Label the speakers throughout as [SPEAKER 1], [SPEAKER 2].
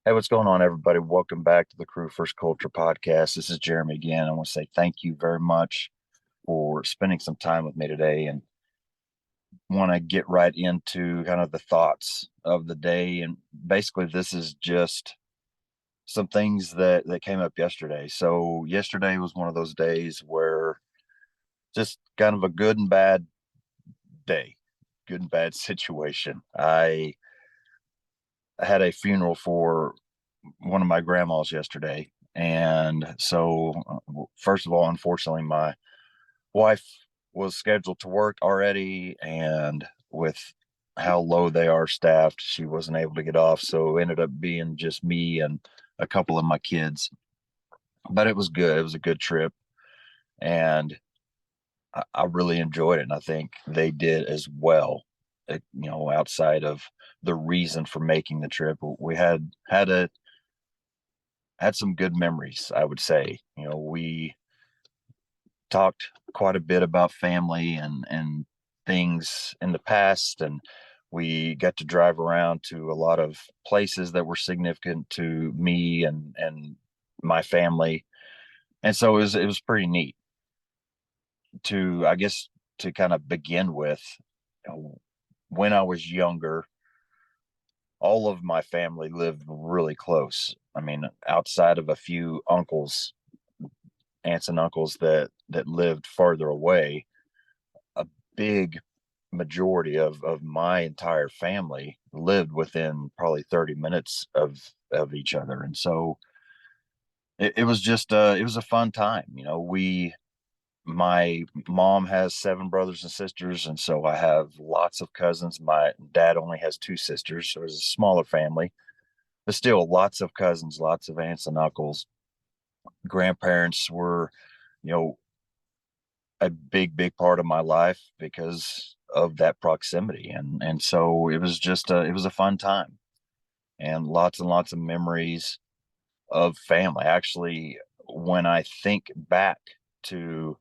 [SPEAKER 1] Hey, what's going on, everybody? Welcome back to the Crew First Culture podcast. This is Jeremy again. I want to say thank you very much for spending some time with me today and want to get right into kind of the thoughts of the day. And basically, this is just some things that came up yesterday. So, yesterday was one of those days where just kind of a good and bad day, good and bad situation. I had a funeral for one of my grandmas yesterday. And so, first of all, unfortunately, my wife was scheduled to work already. And with how low they are staffed, she wasn't able to get off. So, it ended up being just me and a couple of my kids. But it was good. It was a good trip. And I really enjoyed it. And I think they did as well. Outside of the reason for making the trip, we had some good memories, I would say. We talked quite a bit about family and things in the past, and we got to drive around to a lot of places that were significant to me and my family. And so it was pretty neat to, I guess, to kind of begin with. When I was younger, all of my family lived really close. I mean, outside of a few aunts and uncles that lived farther away, a big majority of my entire family lived within probably 30 minutes of each other. And so it was just it was a fun time. We my mom has seven brothers and sisters, and so I have lots of cousins. My dad only has two sisters, so it's a smaller family, but still lots of cousins, lots of aunts and uncles. Grandparents were, you know, a big part of my life because of that proximity. And so it was a fun time and lots of memories of family. Actually, when I think back to,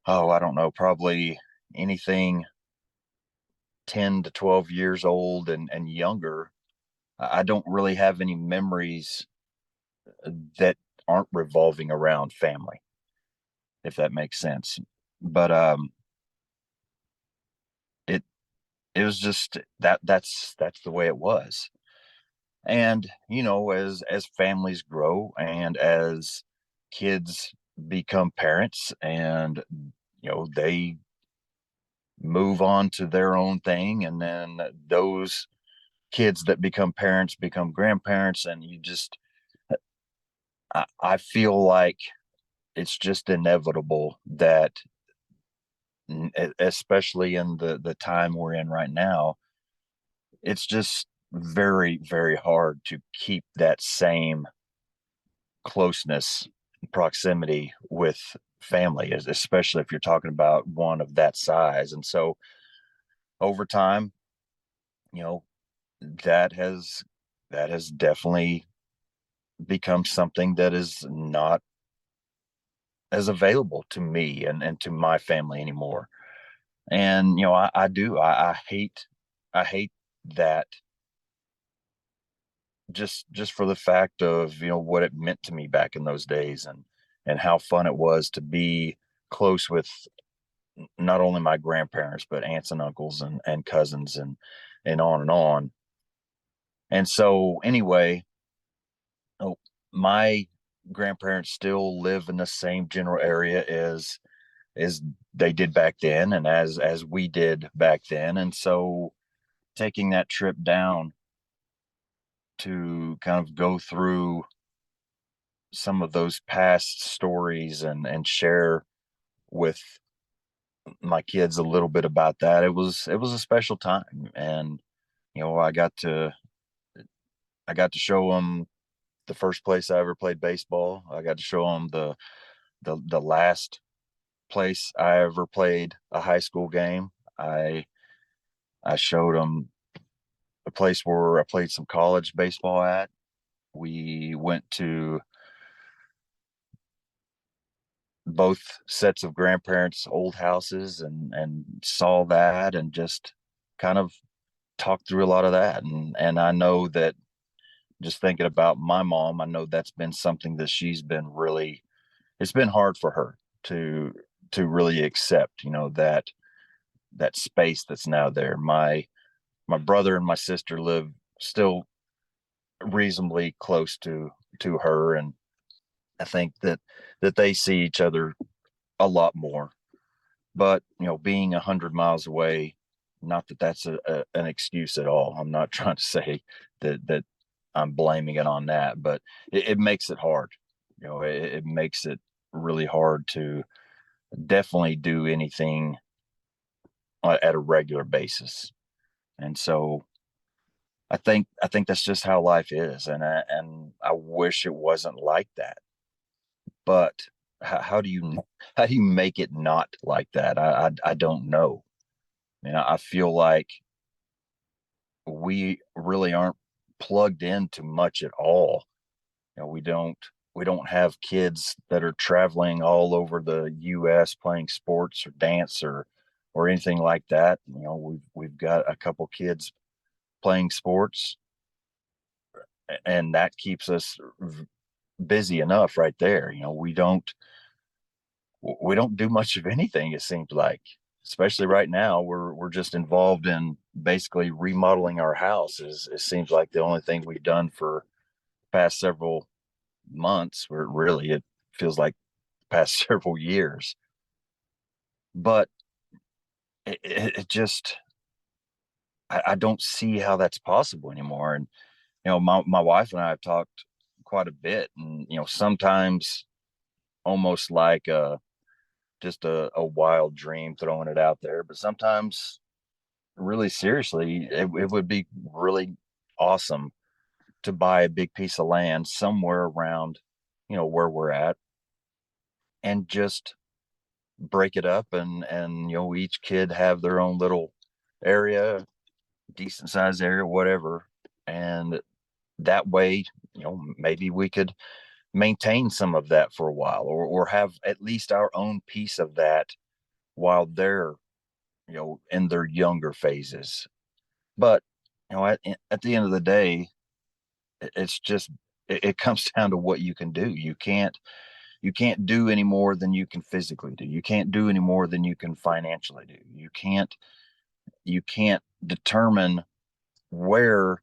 [SPEAKER 1] oh, I don't know, probably anything 10 to 12 years old and younger, I don't really have any memories that aren't revolving around family, if that makes sense. But it it was just that's the way it was. And as families grow and as kids become parents and they move on to their own thing, and then those kids that become parents become grandparents, and I feel like it's just inevitable that, especially in the time we're in right now, it's just very hard to keep that same closeness, proximity with family, especially if you're talking about one of that size. And so over time, you know, that has that has definitely become something that is not as available to me and to my family anymore. And I hate that, just for the fact of what it meant to me back in those days, and how fun it was to be close with not only my grandparents but aunts and uncles and cousins and on and on. And so anyway, oh, my grandparents still live in the same general area as they did back then, and as we did back then. And so taking that trip down to kind of go through some of those past stories and share with my kids a little bit about that, it was a special time. And I got to show them the first place I ever played baseball. I got to show them the last place I ever played a high school game. I showed them a place where I played some college baseball at. We went to both sets of grandparents' old houses and saw that, and just kind of talked through a lot of that. And I know that just thinking about my mom, I know that's been something that she's been really, it's been hard for her to really accept, that space that's now there. My brother and my sister live still reasonably close to her, and I think that they see each other a lot more. But being 100 miles away, not that that's an excuse at all. I'm not trying to say that I'm blaming it on that, but it makes it hard. It makes it really hard to definitely do anything at a regular basis. And so I think that's just how life is, and I wish it wasn't like that. But how do you make it not like that? I don't know. I feel like we really aren't plugged into much at all. We don't have kids that are traveling all over the US playing sports or dance or anything like that. We've got a couple kids playing sports, and that keeps us busy enough right there. We don't do much of anything, it seems like. Especially right now, we're just involved in basically remodeling our house. It seems like the only thing we've done for past several months, where really it feels like past several years. But it just, I don't see how that's possible anymore. And my wife and I have talked quite a bit, and sometimes almost like just a wild dream, throwing it out there, but sometimes really seriously, it would be really awesome to buy a big piece of land somewhere around where we're at, and just break it up, and each kid have their own little area, decent sized area, whatever. And that way, maybe we could maintain some of that for a while, or have at least our own piece of that while they're in their younger phases. But at the end of the day, it's just, it comes down to what you can do. You can't do any more than you can physically do. You can't do any more than you can financially do. You can't determine where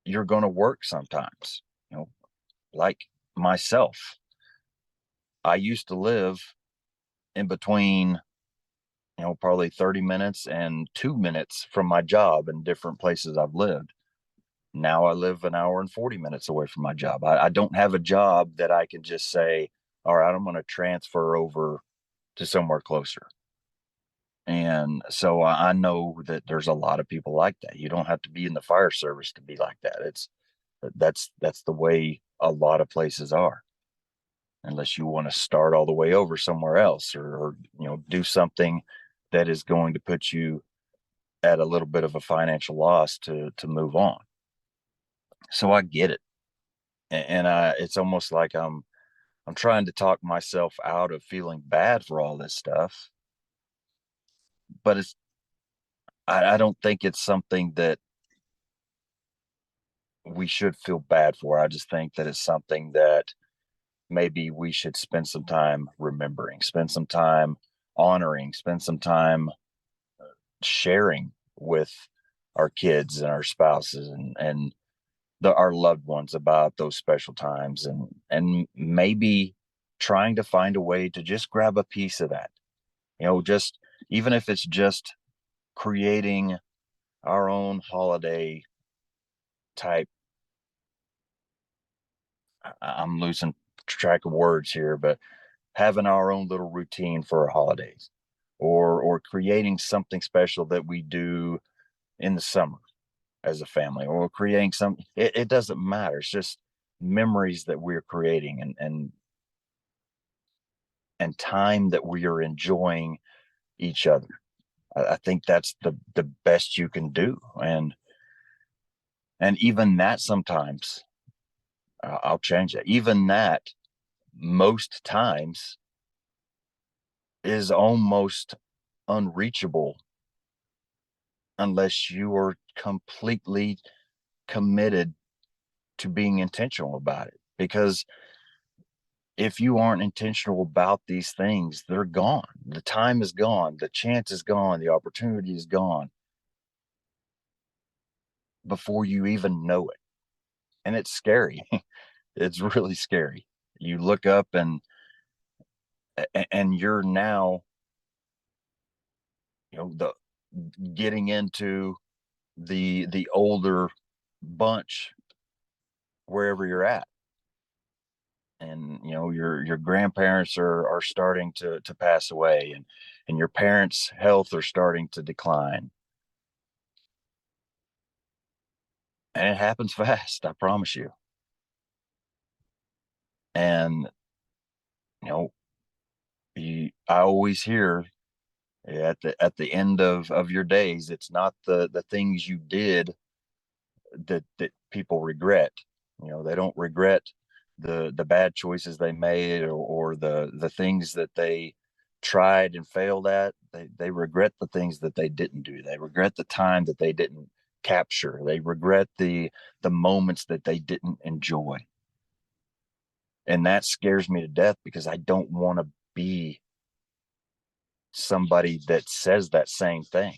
[SPEAKER 1] you're going to work sometimes. Like myself, I used to live in between, probably 30 minutes and 2 minutes from my job in different places I've lived. Now I live an hour and 40 minutes away from my job. I don't have a job that I can just say, all right, I'm going to transfer over to somewhere closer. And so I know that there's a lot of people like that. You don't have to be in the fire service to be like that. That's the way a lot of places are, unless you want to start all the way over somewhere else, or do something that is going to put you at a little bit of a financial loss to move on. So I get it. And it's almost like I'm trying to talk myself out of feeling bad for all this stuff, but I don't think it's something that we should feel bad for. I just think that it's something that maybe we should spend some time remembering, spend some time honoring, spend some time sharing with our kids and our spouses, and our loved ones about those special times, and maybe trying to find a way to just grab a piece of that. Just, even if it's just creating our own holiday type. I'm losing track of words here, but having our own little routine for our holidays, or creating something special that we do in the summer as a family, or creating some, it doesn't matter. It's just memories that we're creating, and time that we are enjoying each other. I think that's the best you can do. And even that sometimes, I'll change that. Even that most times is almost unreachable unless you are completely committed to being intentional about it. Because if you aren't intentional about these things, they're gone. The time is gone, the chance is gone, the opportunity is gone before you even know it. And it's scary. It's really scary. You look up and you're now, the getting into the older bunch wherever you're at. And your grandparents are starting to pass away, and your parents' health are starting to decline. And it happens fast, I promise you. And you know I always hear at the end of your days, it's not the things you did that people regret. They don't regret the bad choices they made, or the things that they tried and failed at. They regret the things that they didn't do. They regret the time that they didn't capture. They regret the moments that they didn't enjoy. And that scares me to death, because I don't want to be somebody that says that same thing.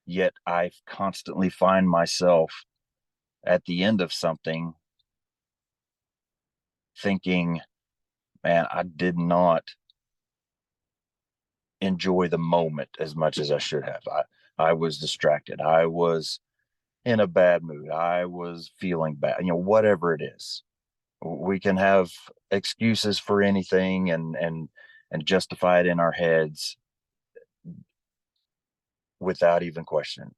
[SPEAKER 1] Yet I constantly find myself at the end of something thinking, man, I did not enjoy the moment as much as I should have. I was distracted. I was in a bad mood. I was feeling bad. Whatever it is. We can have excuses for anything, and justify it in our heads without even questioning.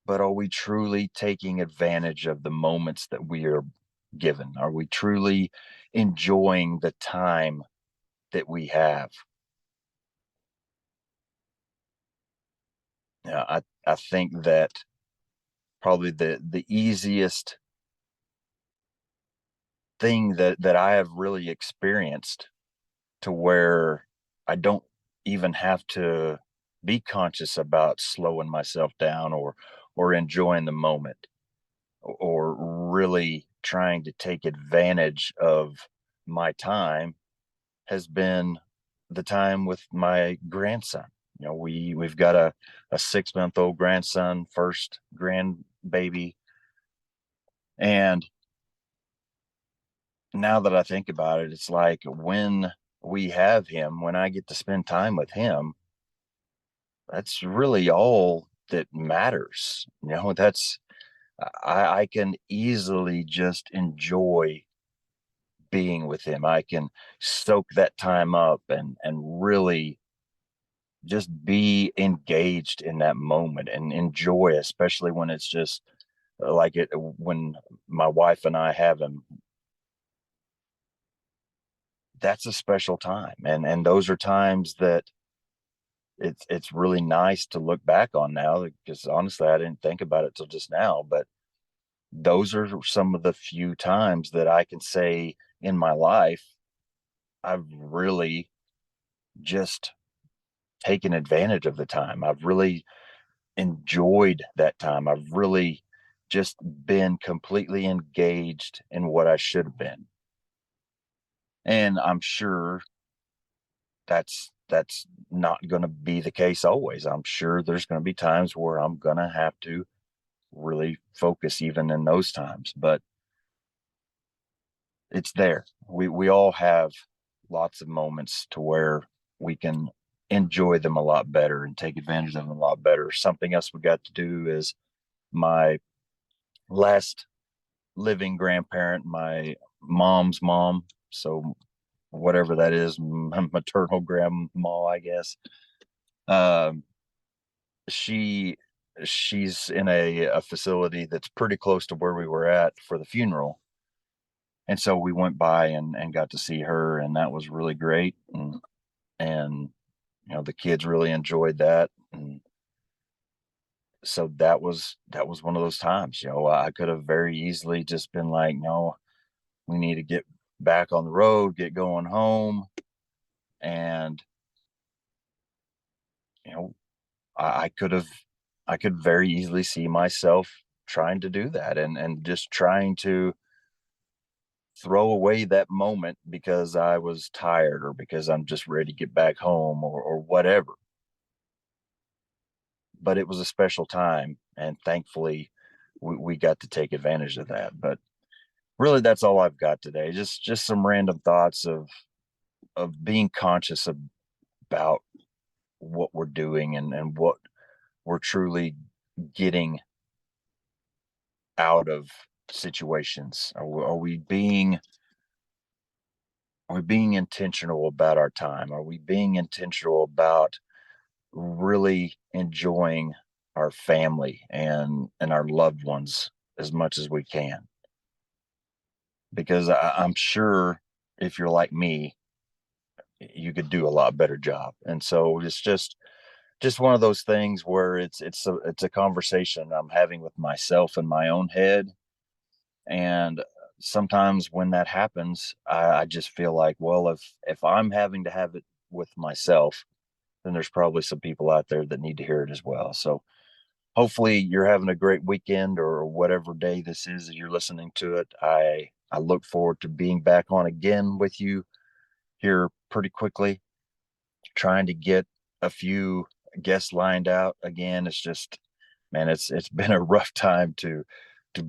[SPEAKER 1] But are we truly taking advantage of the moments that we are given? Are we truly enjoying the time that we have? I think that probably the easiest thing that I have really experienced, to where I don't even have to be conscious about slowing myself down, or enjoying the moment, or really trying to take advantage of my time, has been the time with my grandson. We've got a 6-month old grandson, first grandbaby. And now that I think about it, it's like, when we have him, when I get to spend time with him, that's really all that matters. That's, I can easily just enjoy being with him. I can soak that time up, and really just be engaged in that moment and enjoy, especially when it's just like it when my wife and I have him. That's a special time, and those are times that it's really nice to look back on now, because honestly I didn't think about it till just now. But those are some of the few times that I can say in my life I've really just taken advantage of the time. I've really enjoyed that time. I've really just been completely engaged in what I should have been. And I'm sure that's not going to be the case always. I'm sure there's going to be times where I'm going to have to really focus even in those times, but it's there. We all have lots of moments to where we can enjoy them a lot better and take advantage of them a lot better. Something else we got to do is, my last living grandparent, my mom's mom, so whatever that is, maternal grandma, I guess. Um, she she's in a facility that's pretty close to where we were at for the funeral. And so we went by and got to see her, and that was really great. And the kids really enjoyed that. And so that was one of those times. I could have very easily just been like, no, we need to get back on the road, get going home. And you know I could very easily see myself trying to do that, and just trying to throw away that moment because I was tired or because I'm just ready to get back home or whatever. But it was a special time, and thankfully we got to take advantage of that. But really, that's all I've got today. Just some random thoughts of being conscious about what we're doing and what we're truly getting out of situations. Are we being intentional about our time? Are we being intentional about really enjoying our family and our loved ones as much as we can? Because I'm sure if you're like me, you could do a lot better job. And so it's just one of those things where it's a conversation I'm having with myself in my own head. And sometimes when that happens, I just feel like, well, if I'm having to have it with myself, then there's probably some people out there that need to hear it as well. So hopefully you're having a great weekend or whatever day this is that you're listening to it. I look forward to being back on again with you here pretty quickly, trying to get a few guests lined out again. It's just, man, it's been a rough time to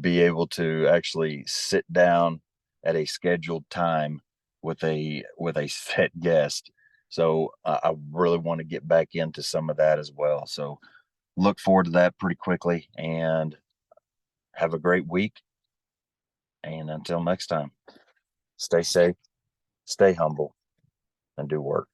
[SPEAKER 1] be able to actually sit down at a scheduled time with a set guest. So I really want to get back into some of that as well. So look forward to that pretty quickly, and have a great week. And until next time, stay safe, stay humble, and do work.